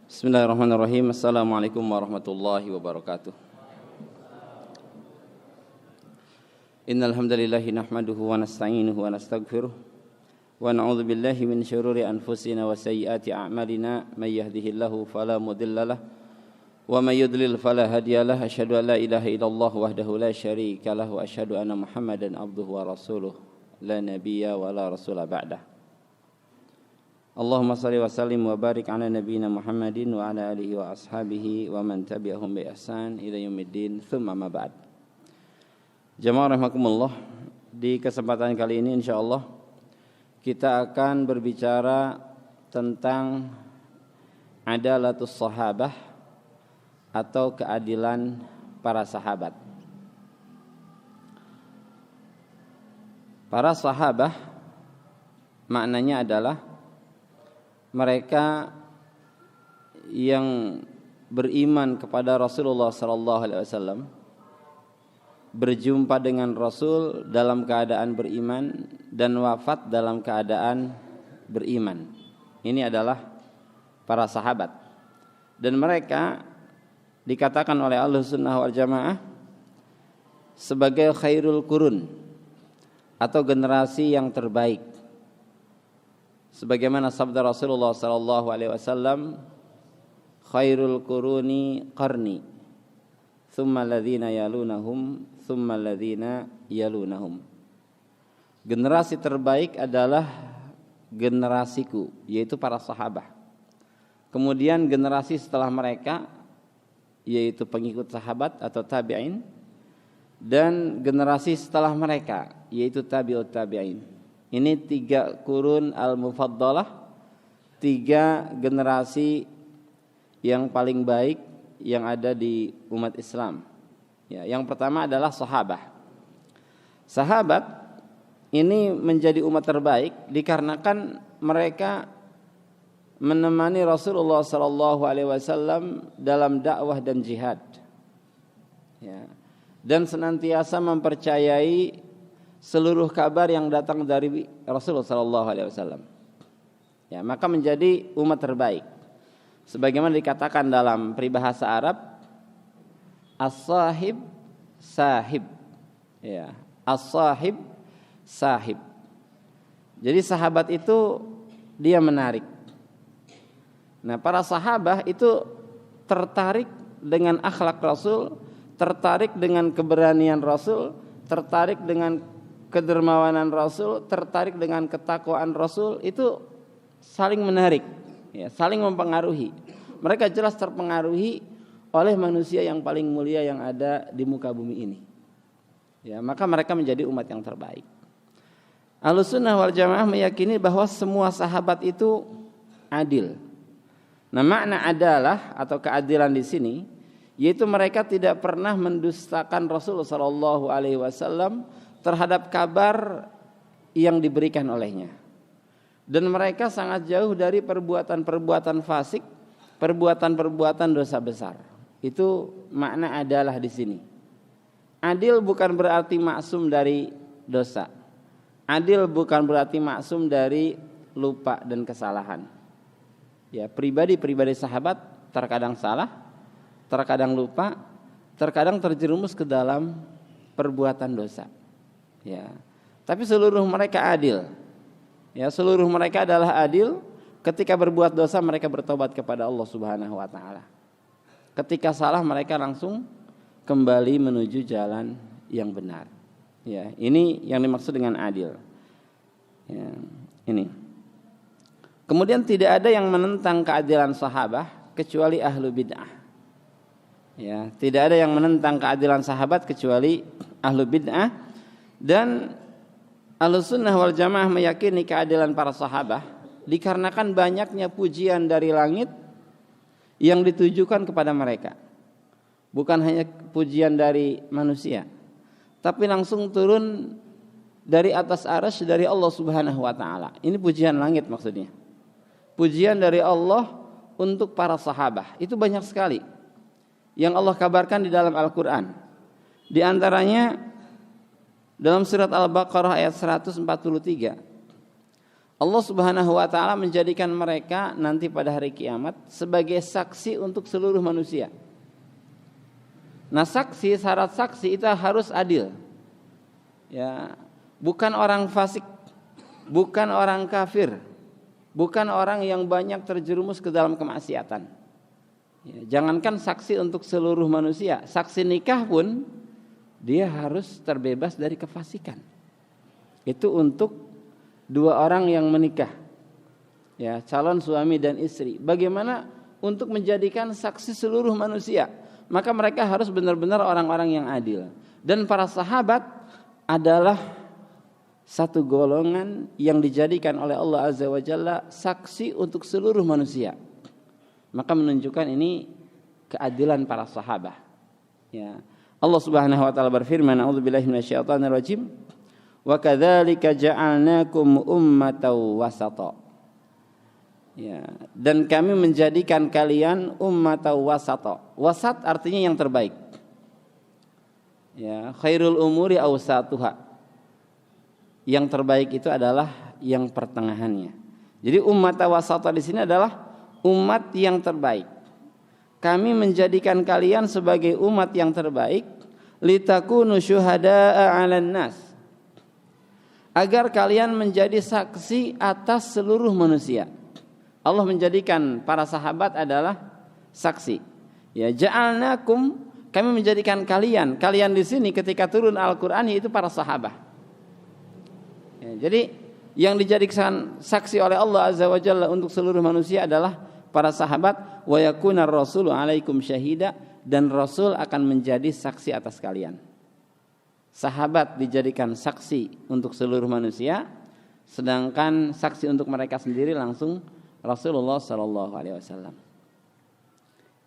Bismillahirrahmanirrahim. Assalamualaikum warahmatullahi wabarakatuh. Innal hamdalillahi nahmaduhu wa nasta'inuhu wa nastaghfiruh wa na'udzu billahi min syururi anfusina wa sayyiati a'malina may yahdihillahu fala mudhillalah wa may yudlil fala hadiyalah. Asyhadu an la ilaha illallah wahdahu la syarika lah wa asyhadu anna Muhammadan abduhu wa rasuluh la nabiyya wa la rasula ba'dah. Allahumma salli wa sallim wa barik ala nabiyyina Muhammadin wa ala alihi wa ashabihi wa man tabi'ahum bi ihsan ila yaumiddin, tsumma ma ba'd. Jamaah rahimakumullah, di kesempatan kali ini insyaallah kita akan berbicara tentang adalatus sahabah atau keadilan para sahabat. Para sahabah maknanya adalah mereka yang beriman kepada Rasulullah sallallahu alaihi wasallam, berjumpa dengan Rasul dalam keadaan beriman dan wafat dalam keadaan beriman. Ini adalah para sahabat. Dan mereka dikatakan oleh Ahlussunnah wal Jamaah sebagai khairul qurun atau generasi yang terbaik. Sebagaimana sabda Rasulullah sallallahu alaihi wasallam, khairul quruni qarni, tsumma alladhina yalunahum, tsumma alladhina yalunahum. Generasi terbaik adalah generasiku, yaitu para sahabat. Kemudian generasi setelah mereka, yaitu pengikut sahabat atau tabi'in, dan generasi setelah mereka, yaitu tabi'ut tabi'in. Ini 3 kurun al-mufaddalah, 3 generasi yang paling baik yang ada di umat Islam. Ya, yang pertama adalah sahabat. Sahabat ini menjadi umat terbaik dikarenakan mereka menemani Rasulullah sallallahu alaihi wasallam dalam dakwah dan jihad. Ya. Dan senantiasa mempercayai seluruh kabar yang datang dari Rasulullah sallallahu alaihi wasallam. Ya, maka menjadi umat terbaik. Sebagaimana dikatakan dalam peribahasa Arab, as-sahib sahib. Ya, as-sahib sahib. Jadi sahabat itu dia menarik. Nah, para sahabat itu tertarik dengan akhlak Rasul, tertarik dengan keberanian Rasul, tertarik dengan kedermawanan Rasul, tertarik dengan ketakwaan Rasul, itu saling menarik, ya, saling mempengaruhi. Mereka jelas terpengaruhi oleh manusia yang paling mulia yang ada di muka bumi ini. Ya, maka mereka menjadi umat yang terbaik. Ahlussunnah wal Jamaah meyakini bahwa semua sahabat itu adil. Nah, makna adalah atau keadilan di sini yaitu mereka tidak pernah mendustakan Rasulullah sallallahu alaihi wasallam terhadap kabar yang diberikan olehnya. Dan mereka sangat jauh dari perbuatan-perbuatan fasik, perbuatan-perbuatan dosa besar. Itu makna adalah di sini. Adil bukan berarti maksum dari dosa. Adil bukan berarti maksum dari lupa dan kesalahan. Ya, pribadi-pribadi sahabat terkadang salah, terkadang lupa, terkadang terjerumus ke dalam perbuatan dosa. Ya, tapi seluruh mereka adil. Ya, seluruh mereka adalah adil. Ketika berbuat dosa mereka bertobat kepada Allah Subhanahu wa taala. Ketika salah mereka langsung kembali menuju jalan yang benar. Ya, ini yang dimaksud dengan adil. Ya, ini. Kemudian tidak ada yang menentang keadilan sahabat kecuali ahlu bid'ah. Ya, tidak ada yang menentang keadilan sahabat kecuali ahlu bid'ah. Dan Ahlussunnah wal Jamaah meyakini keadilan para sahabat dikarenakan banyaknya pujian dari langit yang ditujukan kepada mereka. Bukan hanya pujian dari manusia, tapi langsung turun dari atas arsy dari Allah Subhanahu wa taala. Ini pujian langit maksudnya. Pujian dari Allah untuk para sahabat. Itu banyak sekali yang Allah kabarkan di dalam Al-Qur'an. Di antaranya dalam surat Al-Baqarah ayat 143, Allah Subhanahu wa taala menjadikan mereka nanti pada hari kiamat sebagai saksi untuk seluruh manusia. Nah, saksi, syarat saksi itu harus adil. Ya, bukan orang fasik, bukan orang kafir, bukan orang yang banyak terjerumus ke dalam kemaksiatan. Ya, jangankan saksi untuk seluruh manusia, saksi nikah pun dia harus terbebas dari kefasikan. Itu untuk dua orang yang menikah, ya, calon suami dan istri. Bagaimana untuk menjadikan saksi seluruh manusia? Maka mereka harus benar-benar orang-orang yang adil. Dan para sahabat adalah satu golongan yang dijadikan oleh Allah Azza wa Jalla saksi untuk seluruh manusia. Maka menunjukkan ini keadilan para sahabat. Ya. Allah Subhanahu wa taala berfirman, "A'udzubillahi minasyaitonir rajim. Wa kadzalika ja'alnakum ummatan wasata." Ya, dan kami menjadikan kalian ummatan wasata. Wasat artinya yang terbaik. Ya, khairul umuri awsatuha. Yang terbaik itu adalah yang pertengahannya. Jadi ummatan wasata di sini adalah umat yang terbaik. Kami menjadikan kalian sebagai umat yang terbaik litakunu syuhada'a 'alan nas. Agar kalian menjadi saksi atas seluruh manusia. Allah menjadikan para sahabat adalah saksi. Ya, ja'alnakum, kami menjadikan kalian di sini ketika turun Al-Qur'an yaitu para sahabat. Ya, jadi yang dijadikan saksi oleh Allah Azza wa Jalla untuk seluruh manusia adalah para sahabat. Wa yakunar rasulu 'alaikum syahida, dan Rasul akan menjadi saksi atas kalian. Sahabat dijadikan saksi untuk seluruh manusia, sedangkan saksi untuk mereka sendiri langsung Rasulullah sallallahu alaihi wasallam.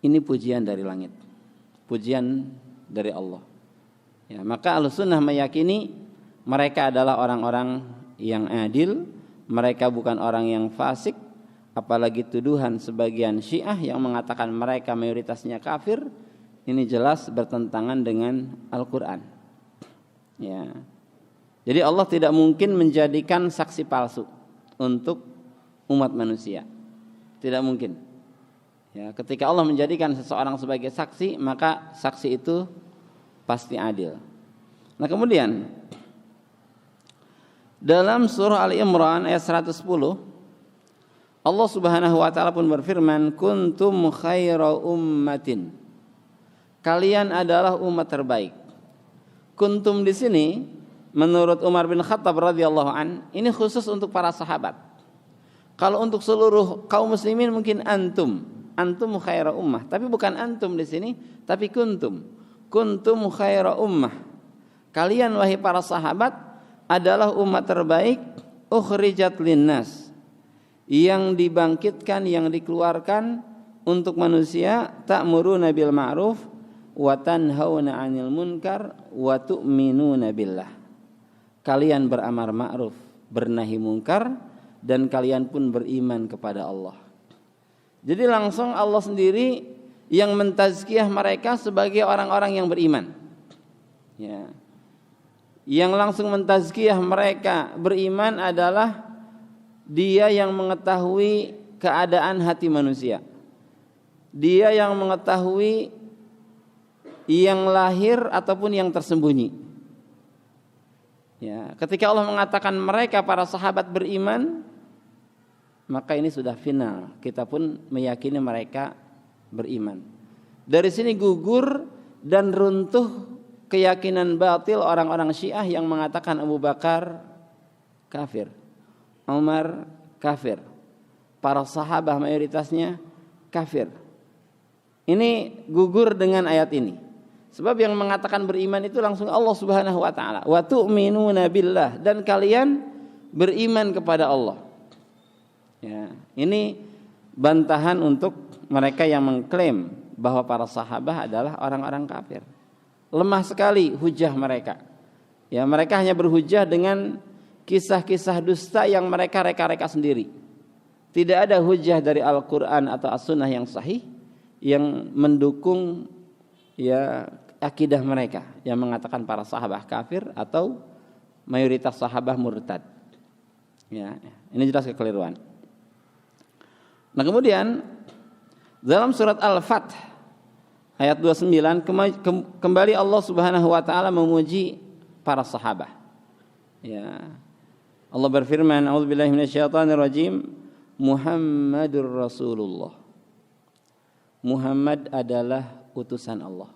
Ini pujian dari langit. Pujian dari Allah. Ya, maka Ahlussunnah meyakini mereka adalah orang-orang yang adil, mereka bukan orang yang fasik, apalagi tuduhan sebagian Syiah yang mengatakan mereka mayoritasnya kafir, ini jelas bertentangan dengan Al-Qur'an. Ya. Jadi Allah tidak mungkin menjadikan saksi palsu untuk umat manusia. Tidak mungkin. Ya, ketika Allah menjadikan seseorang sebagai saksi, maka saksi itu pasti adil. Nah, kemudian dalam surah Ali Imran ayat 110, Allah Subhanahu wa taala pun berfirman, "Kuntum khaira ummatin." Kalian adalah umat terbaik. Kuntum di sini menurut Umar bin Khattab radhiyallahu an, ini khusus untuk para sahabat. Kalau untuk seluruh kaum muslimin mungkin antum khaira ummah, tapi bukan antum di sini, tapi kuntum khaira ummah. Kalian wahai para sahabat adalah umat terbaik, ukhrijat linnas, yang dibangkitkan, yang dikeluarkan untuk manusia, ta'muruna bil ma'ruf wa tanhauna 'anil munkar wa tu'minuna billah. Kalian beramar ma'ruf, bernahi munkar, dan kalian pun beriman kepada Allah. Jadi langsung Allah sendiri yang mentazkiyah mereka sebagai orang-orang yang beriman. Ya. Yang langsung mentazkiyah mereka beriman adalah dia yang mengetahui keadaan hati manusia. Dia yang mengetahui yang lahir ataupun yang tersembunyi. Ya, ketika Allah mengatakan mereka para sahabat beriman, maka ini sudah final. Kita pun meyakini mereka beriman. Dari sini gugur dan runtuh keyakinan batil orang-orang Syiah yang mengatakan Abu Bakar kafir, Umar kafir, para sahabat mayoritasnya kafir. Ini gugur dengan ayat ini. Sebab yang mengatakan beriman itu langsung Allah Subhanahu wa taala. Wa tu'minuna billah, dan kalian beriman kepada Allah. Ya, ini bantahan untuk mereka yang mengklaim bahwa para sahabat adalah orang-orang kafir. Lemah sekali hujah mereka. Ya, mereka hanya berhujah dengan kisah-kisah dusta yang mereka reka-reka sendiri. Tidak ada hujah dari Al-Qur'an atau As-Sunnah yang sahih yang mendukung ya akidah mereka yang mengatakan para sahabat kafir atau mayoritas sahabat murtad. Ya, ini jelas kekeliruan. Nah, kemudian dalam surat Al-Fath ayat 29 kembali Allah Subhanahu wa taala memuji para sahabat. Ya. Allah berfirman, "A'udzubillahi minasyaitonirrajim. Muhammadur Rasulullah." Muhammad adalah utusan Allah.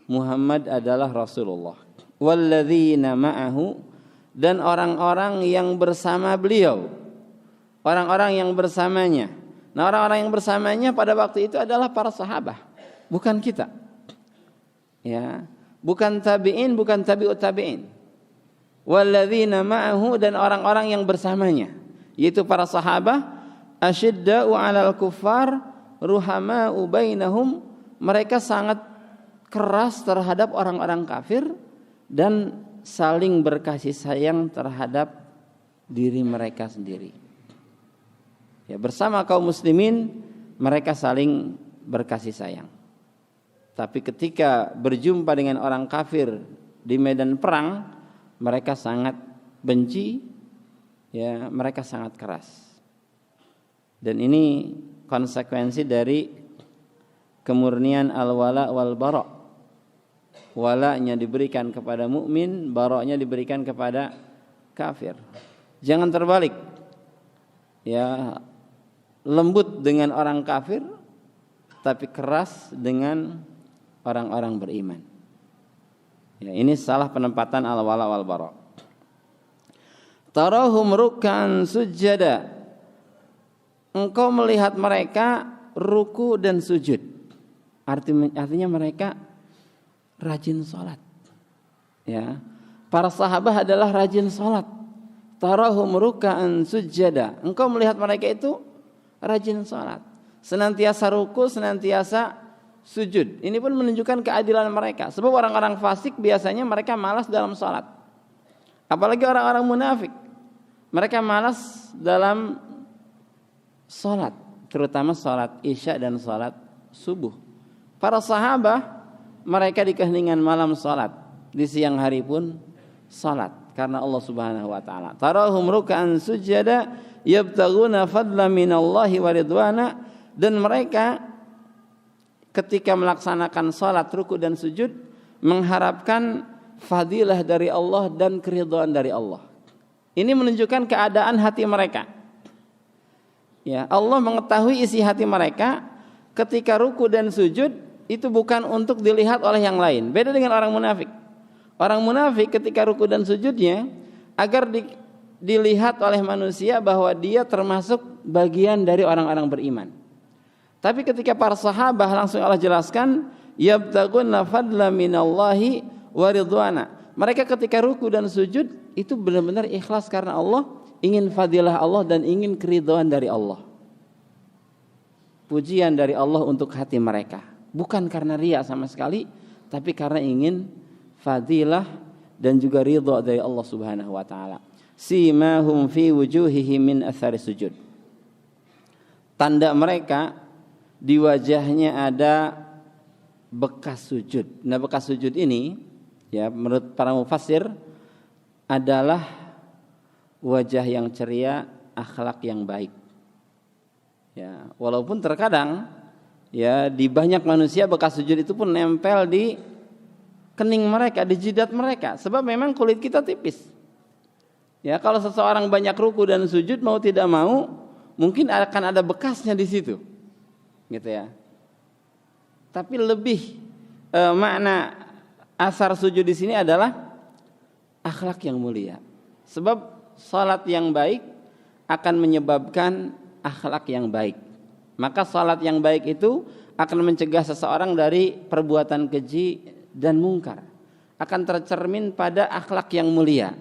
Muhammad adalah Rasulullah. Walladzina ma'ahu, dan orang-orang yang bersama beliau. Orang-orang yang bersamanya. Nah, orang-orang yang bersamanya pada waktu itu adalah para sahabat, bukan kita. Ya, bukan tabi'in, bukan tabi'ut tabi'in. Walladzina ma'ahu, dan orang-orang yang bersamanya, yaitu para sahabat, asyidda'u 'alal kuffar, ruhama'u bainahum, mereka sangat keras terhadap orang-orang kafir dan saling berkasih sayang terhadap diri mereka sendiri. Ya, bersama kaum muslimin mereka saling berkasih sayang. Tapi ketika berjumpa dengan orang kafir di medan perang, mereka sangat benci, ya, mereka sangat keras. Dan ini konsekuensi dari kemurnian al-wala wal bara'. Walanya diberikan kepada mukmin, baroknya diberikan kepada kafir. Jangan terbalik. Ya, lembut dengan orang kafir tapi keras dengan orang-orang beriman. Ya, ini salah penempatan al-wala wal bara'. Tarahum ruk'an sujada. Engkau melihat mereka ruku dan sujud. Artinya mereka rajin salat. Ya. Para sahabat adalah rajin salat. Tarahum ruk'an sujada. Engkau melihat mereka itu rajin salat. Senantiasa ruku, senantiasa sujud. Ini pun menunjukkan keadilan mereka. Sebab orang-orang fasik biasanya mereka malas dalam salat. Apalagi orang-orang munafik. Mereka malas dalam salat, terutama salat Isya dan salat subuh. Para sahabat mereka di keheningan malam salat, di siang hari pun salat karena Allah Subhanahu wa taala. Tarahum ruk'an sujada yabtaghuna fadlan minallahi wa ridwana, dan mereka ketika melaksanakan salat, ruku dan sujud mengharapkan fadilah dari Allah dan keridhaan dari Allah. Ini menunjukkan keadaan hati mereka. Ya, Allah mengetahui isi hati mereka ketika ruku dan sujud. Itu bukan untuk dilihat oleh yang lain. Beda dengan orang munafik. Orang munafik ketika ruku dan sujudnya agar dilihat oleh manusia bahwa dia termasuk bagian dari orang-orang beriman. Tapi ketika para sahabat langsung Allah jelaskan, yabtaghuna fadlan minallahi wa ridwana. Mereka ketika ruku dan sujud itu benar-benar ikhlas karena Allah, ingin fadilah Allah dan ingin keridhaan dari Allah. Pujian dari Allah untuk hati mereka. Bukan karena riya sama sekali, tapi karena ingin fadilah dan juga ridha dari Allah Subhanahu wa taala. Simahum fi wujuhihim min athari sujud. Tanda mereka di wajahnya ada bekas sujud. Nah, bekas sujud ini ya menurut para mufassir adalah wajah yang ceria, akhlak yang baik. Ya, walaupun terkadang ya di banyak manusia bekas sujud itu pun nempel di kening mereka, di jidat mereka, sebab memang kulit kita tipis. Ya, kalau seseorang banyak ruku dan sujud mau tidak mau mungkin akan ada bekasnya di situ. Gitu ya. Tapi lebih makna asar sujud di sini adalah akhlak yang mulia. Sebab salat yang baik akan menyebabkan akhlak yang baik. Maka salat yang baik itu akan mencegah seseorang dari perbuatan keji dan mungkar. Akan tercermin pada akhlak yang mulia.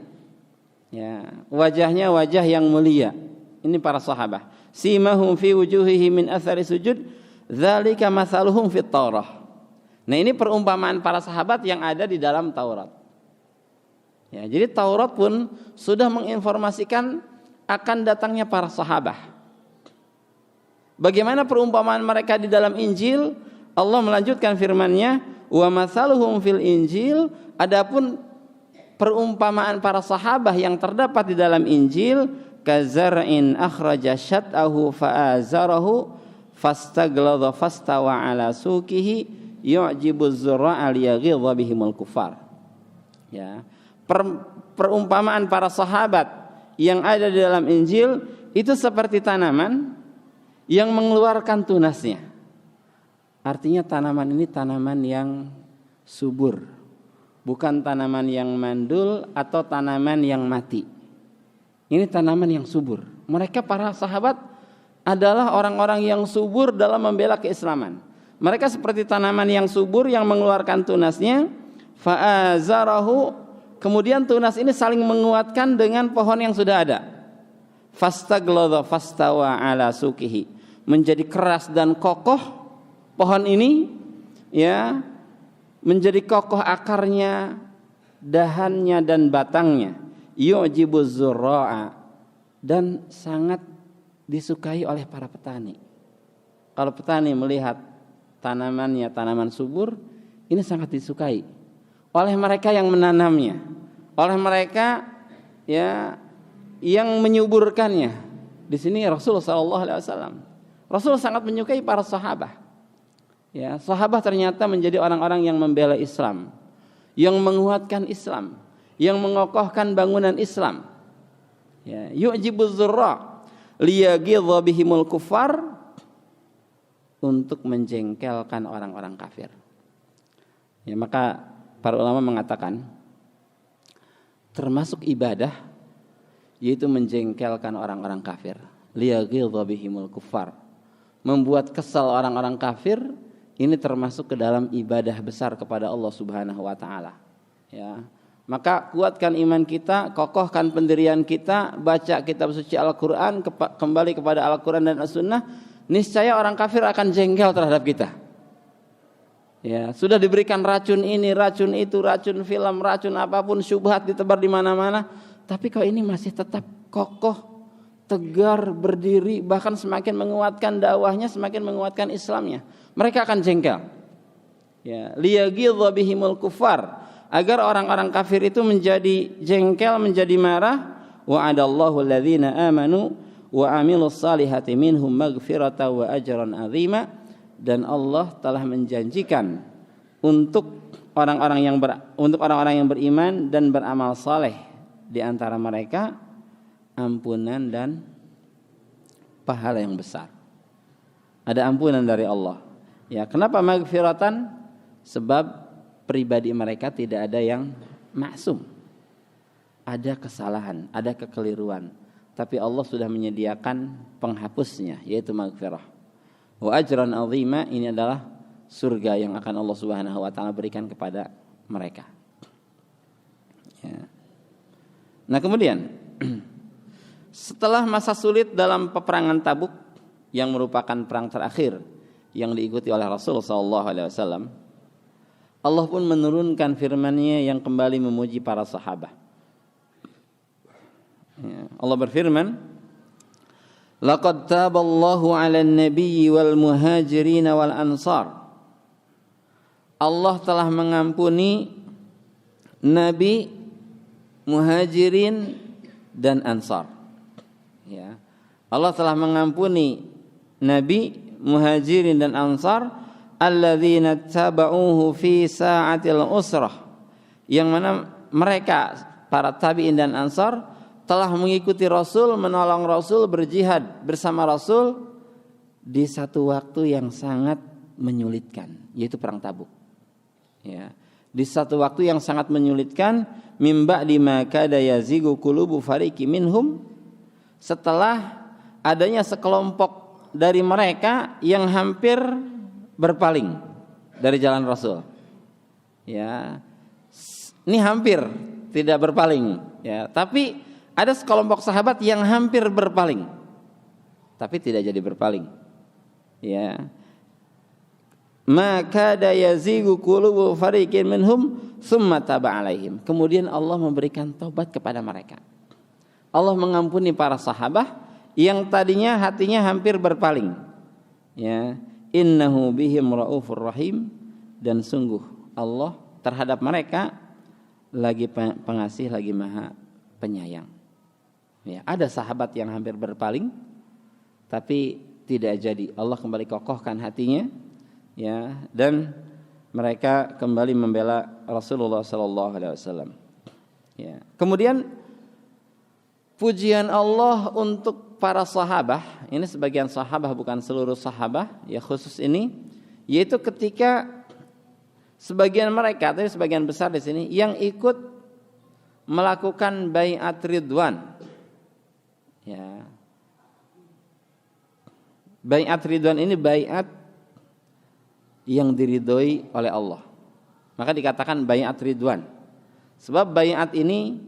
Ya, wajahnya wajah yang mulia. Ini para sahabat. Simahum fi wujuhihim min athari sujud, dzalika mathaluhum fit Taurah. Nah, ini perumpamaan para sahabat yang ada di dalam Taurat. Ya, jadi Taurat pun sudah menginformasikan akan datangnya para sahabat. Bagaimana perumpamaan mereka di dalam Injil? Allah melanjutkan firman-Nya, wa mathaluhum fil Injil. Adapun perumpamaan para sahabat yang terdapat di dalam Injil, kazar'in akhraja syat'ahu fa'azarahu fastagladha fastawa ala suqihi yu'jibu az-zurra'a liyaghidha bihimul kufar. Ya. Perumpamaan para sahabat yang ada di dalam Injil itu seperti tanaman yang mengeluarkan tunasnya. Artinya tanaman ini tanaman yang subur, bukan tanaman yang mandul atau tanaman yang mati. Ini tanaman yang subur. Mereka para sahabat adalah orang-orang yang subur dalam membela keislaman. Mereka seperti tanaman yang subur yang mengeluarkan tunasnya. Fa'azarahu, kemudian tunas ini saling menguatkan dengan pohon yang sudah ada. Fastagladha fastawa ala suqihi, menjadi keras dan kokoh pohon ini, ya, menjadi kokoh akarnya, dahannya dan batangnya. Yu'jibu zurra'a, dan sangat disukai oleh para petani. Kalau petani melihat tanamannya tanaman subur, ini sangat disukai oleh mereka yang menanamnya, oleh mereka ya yang menyuburkannya. Di sini Rasulullah SAW, Rasul sangat menyukai para sahabat. Ya, sahabat ternyata menjadi orang-orang yang membela Islam, yang menguatkan Islam, yang mengokohkan bangunan Islam. Ya, yu'jibuz zurra liyaghidha bihimul kufar, untuk menjengkelkan orang-orang kafir. Ya, maka para ulama mengatakan termasuk ibadah yaitu menjengkelkan orang-orang kafir. Liyaghidha bihimul kufar, membuat kesal orang-orang kafir. Ini termasuk ke dalam ibadah besar kepada Allah Subhanahu wa taala. Ya. Maka kuatkan iman kita, kokohkan pendirian kita, baca kitab suci Al-Qur'an, kembali kepada Al-Qur'an dan As-Sunnah, niscaya orang kafir akan jengkel terhadap kita. Ya, sudah diberikan racun ini, racun itu, racun film, racun apapun, syubhat ditebar di mana-mana, tapi kalau ini masih tetap kokoh, tegar, berdiri, bahkan semakin menguatkan dakwahnya, semakin menguatkan Islamnya, mereka akan jengkel. Ya, liyaghidha bihimul kufar, agar orang-orang kafir itu menjadi jengkel, menjadi marah. Wa'adallahu alladhina amanu wa amilus salihati minhum maghfiratan wa ajran 'azima, dan Allah telah menjanjikan untuk orang-orang yang beriman dan beramal saleh di antara mereka ampunan dan pahala yang besar. Ada ampunan dari Allah. Ya, kenapa maghfiratan? Sebab pribadi mereka tidak ada yang maksum. Ada kesalahan, ada kekeliruan, tapi Allah sudah menyediakan penghapusnya, yaitu maghfirah. Wa ajran 'azima, ini adalah surga yang akan Allah Subhanahu wa taala berikan kepada mereka. Ya. Nah, kemudian setelah masa sulit dalam peperangan Tabuk yang merupakan perang terakhir yang diikuti oleh Rasulullah SAW, Allah pun menurunkan firman-Nya yang kembali memuji para sahabat. Ya, Allah berfirman, laqad taballahu 'alan nabiyyi wal muhajirin wal ansar. Allah telah mengampuni Nabi, Muhajirin dan Ansar. Ya. Allah telah mengampuni Nabi, Muhajirin dan Ansar alladzina tabauhu fi sa'atil usrah, yang mana mereka para tabi'in dan Ansar telah mengikuti Rasul, menolong Rasul, berjihad bersama Rasul di satu waktu yang sangat menyulitkan, yaitu perang Tabuk. Ya, di satu waktu yang sangat menyulitkan, mim ba'di ma kada yazigu qulubu fariqi minhum, setelah adanya sekelompok dari mereka yang hampir berpaling dari jalan Rasul. Ya, ini hampir tidak berpaling, ya, tapi ada sekelompok sahabat yang hampir berpaling, tapi tidak jadi berpaling. Ya, maka yazigu qulubu fariqin minhum tsumma taba alaihim. Kemudian Allah memberikan taubat kepada mereka. Allah mengampuni para sahabat yang tadinya hatinya hampir berpaling. Ya, innahu bihim raufur rahim, dan sungguh Allah terhadap mereka lagi pengasih, lagi maha penyayang. Ya, ada sahabat yang hampir berpaling tapi tidak jadi. Allah kembali kokohkan hatinya, ya, dan mereka kembali membela Rasulullah sallallahu alaihi wasallam. Ya. Kemudian pujian Allah untuk para sahabat, ini sebagian sahabat bukan seluruh sahabat, ya khusus ini, yaitu ketika sebagian mereka, tapi sebagian besar di sini yang ikut melakukan baiat ridwan. Ya. Baiat ridwan ini baiat yang diridhoi oleh Allah. Maka dikatakan baiat ridwan. Sebab baiat ini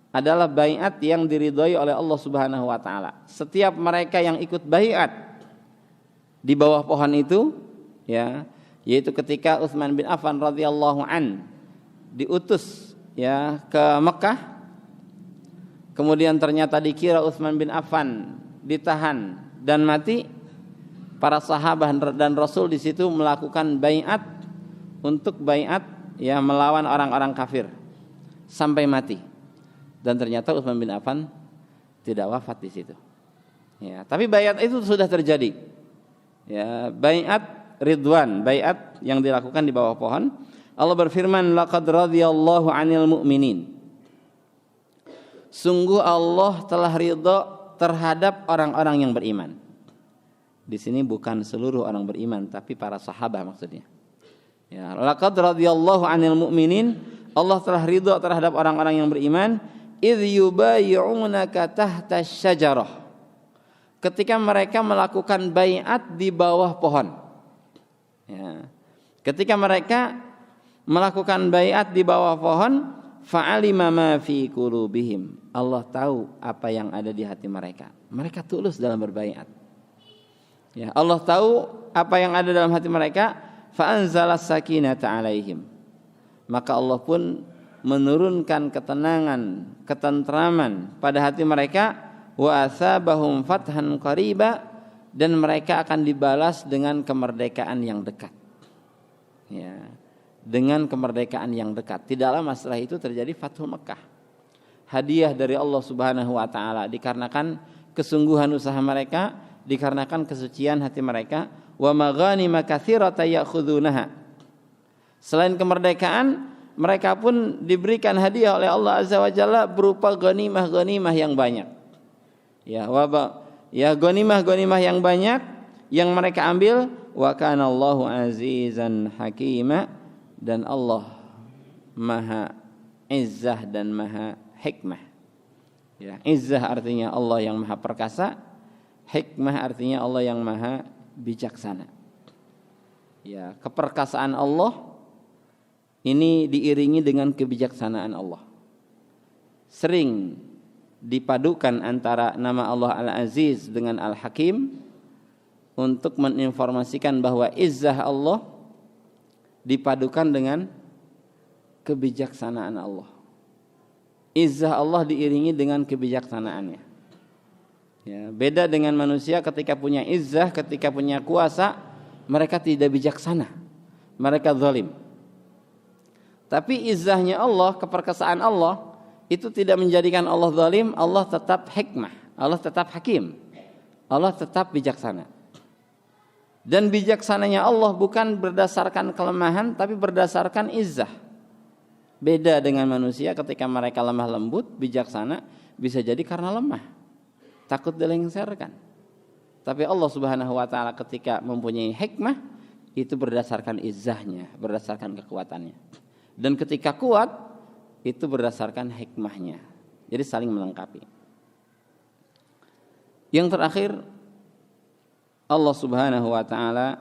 adalah baiat yang diridhoi oleh Allah Subhanahu wa taala. Setiap mereka yang ikut baiat di bawah pohon itu, ya, yaitu ketika Utsman bin Affan radhiyallahu an diutus, ya, ke Mekah. Kemudian ternyata dikira Utsman bin Affan ditahan dan mati. Para sahabat dan Rasul di situ melakukan baiat untuk baiat, ya, melawan orang-orang kafir sampai mati. Dan ternyata Utsman bin Affan tidak wafat di situ. Ya, tapi baiat itu sudah terjadi. Ya, baiat ridwan, baiat yang dilakukan di bawah pohon. Allah berfirman, laqad radhiyallahu 'anil mu'minin. Sungguh Allah telah ridha terhadap orang-orang yang beriman. Di sini bukan seluruh orang beriman, tapi para sahabat maksudnya. Ya, laqad radhiyallahu 'anil mu'minin. Allah telah ridha terhadap orang-orang yang beriman. Idz yubayyi'unaka tahta syajarah. Ketika mereka melakukan baiat di bawah pohon. Ya. Ketika mereka melakukan baiat di bawah pohon, fa'alima ma fi qulubihim. Allah tahu apa yang ada di hati mereka. Mereka tulus dalam berbaiat. Ya, Allah tahu apa yang ada dalam hati mereka, fa anzalas sakinata 'alaihim. Maka Allah pun menurunkan ketenangan, ketentraman pada hati mereka, wa asabahum fathan qariba, dan mereka akan dibalas dengan kemerdekaan yang dekat. Ya, dengan kemerdekaan yang dekat. Tidak lama setelah itu terjadi Fathul Mekah. Hadiah dari Allah Subhanahu wa taala dikarenakan kesungguhan usaha mereka, dikarenakan kesucian hati mereka. Wa maghanima katsiratan ya'khudunaha. Selain kemerdekaan, mereka pun diberikan hadiah oleh Allah Azza wa Jalla berupa ghanimah-ghanimah yang banyak. Ya, ghanimah-ghanimah yang banyak yang mereka ambil. Wa kana Allahu azizan hakima, dan Allah Maha Izzah dan Maha Hikmah. Ya, Izzah artinya Allah yang Maha Perkasa, Hikmah artinya Allah yang Maha Bijaksana. Ya, keperkasaan Allah ini diiringi dengan kebijaksanaan Allah. Sering dipadukan antara nama Allah Al-Aziz dengan Al-Hakim untuk menginformasikan bahwa izzah Allah dipadukan dengan kebijaksanaan Allah. Izzah Allah diiringi dengan kebijaksanaannya. Ya, beda dengan manusia ketika punya izzah, ketika punya kuasa, mereka tidak bijaksana, mereka zalim. Tapi izzahnya Allah, keperkasaan Allah, itu tidak menjadikan Allah zalim. Allah tetap hikmah, Allah tetap hakim, Allah tetap bijaksana. Dan bijaksananya Allah bukan berdasarkan kelemahan, tapi berdasarkan izzah. Beda dengan manusia ketika mereka lemah lembut, bijaksana, bisa jadi karena lemah, takut dilengsarkan. Tapi Allah Subhanahu wa taala ketika mempunyai hikmah, itu berdasarkan izzahnya, berdasarkan kekuatannya. Dan ketika kuat, itu berdasarkan hikmahnya. Jadi saling melengkapi. Yang terakhir, Allah Subhanahu wa taala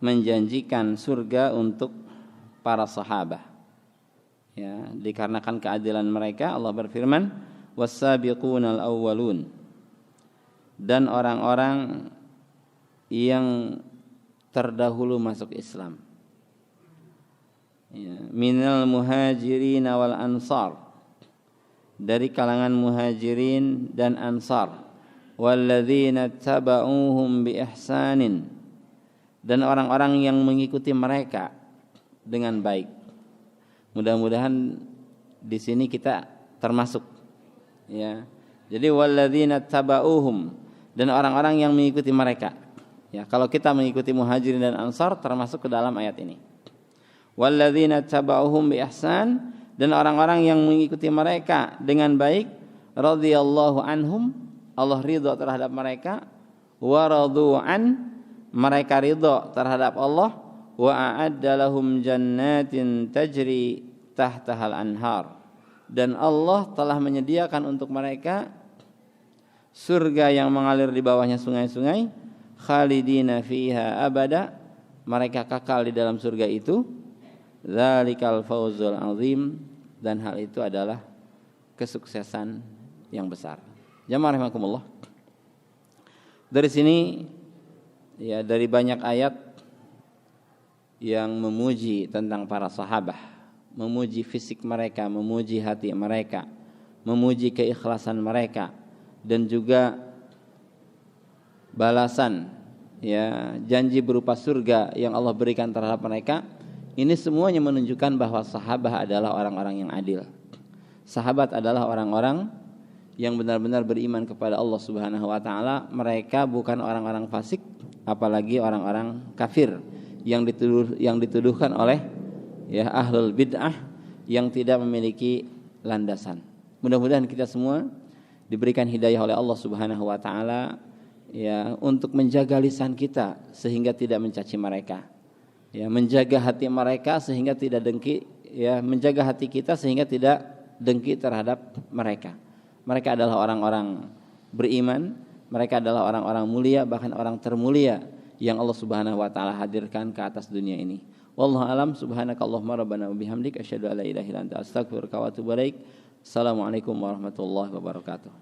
menjanjikan surga untuk para sahabat. Ya, dikarenakan keadilan mereka, Allah berfirman, was-sabiqunal awwalun, dan orang-orang yang terdahulu masuk Islam. Ya, minal muhajirin wal ansar, dari kalangan muhajirin dan ansar, walladzina taba'uhum bi ihsanin, dan orang-orang yang mengikuti mereka dengan baik. Mudah-mudahan di sini kita termasuk. Ya. Jadi walladzina tabauhum, dan orang-orang yang mengikuti mereka. Ya, kalau kita mengikuti Muhajirin dan Ansar termasuk ke dalam ayat ini. Walladzina tabauhum bi ihsan, dan orang-orang yang mengikuti mereka dengan baik, radhiyallahu anhum, Allah ridha terhadap mereka, wa radu an, mereka ridha terhadap Allah, wa a'adda lahum jannatin tajri tahtahal anhar, dan Allah telah menyediakan untuk mereka surga yang mengalir di bawahnya sungai-sungai, khalidina fiha abada, mereka kekal di dalam surga itu. Dzalikal fawzul azim, dan hal itu adalah kesuksesan yang besar. Jamaah rahimakumullah. Dari sini ya, dari banyak ayat yang memuji tentang para sahabat, memuji fisik mereka, memuji hati mereka, memuji keikhlasan mereka, dan juga balasan, ya, janji berupa surga yang Allah berikan terhadap mereka. Ini semuanya menunjukkan bahwa sahabat adalah orang-orang yang adil. Sahabat adalah orang-orang yang benar-benar beriman kepada Allah Subhanahu wa taala. Mereka bukan orang-orang fasik, apalagi orang-orang kafir yang dituduhkan oleh ya ahlul bid'ah yang tidak memiliki landasan. Mudah-mudahan kita semua diberikan hidayah oleh Allah Subhanahu wa taala ya untuk menjaga lisan kita sehingga tidak mencaci mereka. Ya, menjaga hati mereka sehingga tidak dengki, ya, menjaga hati kita sehingga tidak dengki terhadap mereka. Mereka adalah orang-orang beriman, mereka adalah orang-orang mulia, bahkan orang termulia yang Allah Subhanahu wa taala hadirkan ke atas dunia ini. Wallahu alam, subhanakallahumma rabbana wa bihamdika asyhadu an la ilaha illa anta astaghfiruka wa atubu ilaik. Assalamualaikum warahmatullahi wabarakatuh.